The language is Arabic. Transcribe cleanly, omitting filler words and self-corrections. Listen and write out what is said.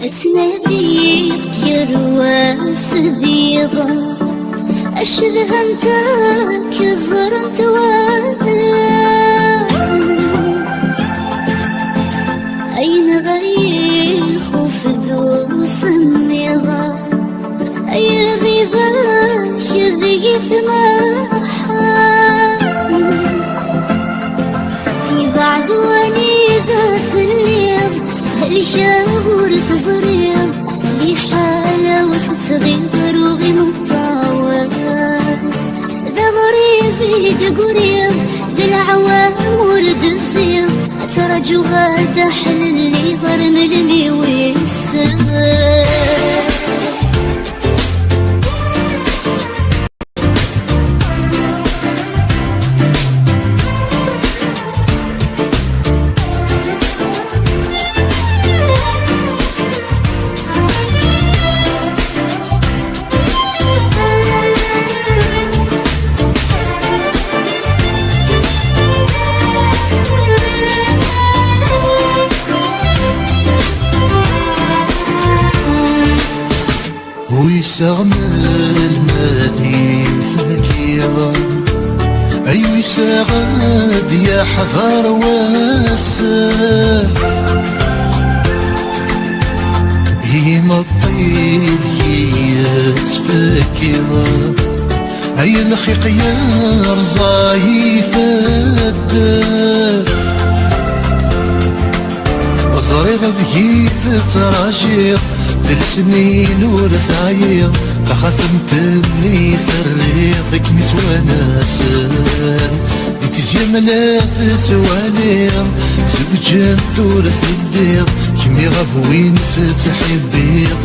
اتناديك يا رواس ديضا اشذه انتك زرنت اين غير خوف ذو سميضا اي الغيبة يذي ثماحا في بعد ونيدة ثنيض هل شاغور فزريض لي حالة وتتغيب روغي مطاوة ذا غريب دقريض ذا العوام ورد الصيض أترجو غادا حل اللي ضرم المي ويسر ويسغمل ماذي فكيرا أي ويسغد يا حذر واسه هيما الطيب يتفكيرا أي الخيق يا رزاي فدر أزرق بكيف تراجير السنين ورثاير تخاثمت اللي فريقك متوناسن يتجملات توالير زوجان تورث الدير كمي غاب وين فتح البيض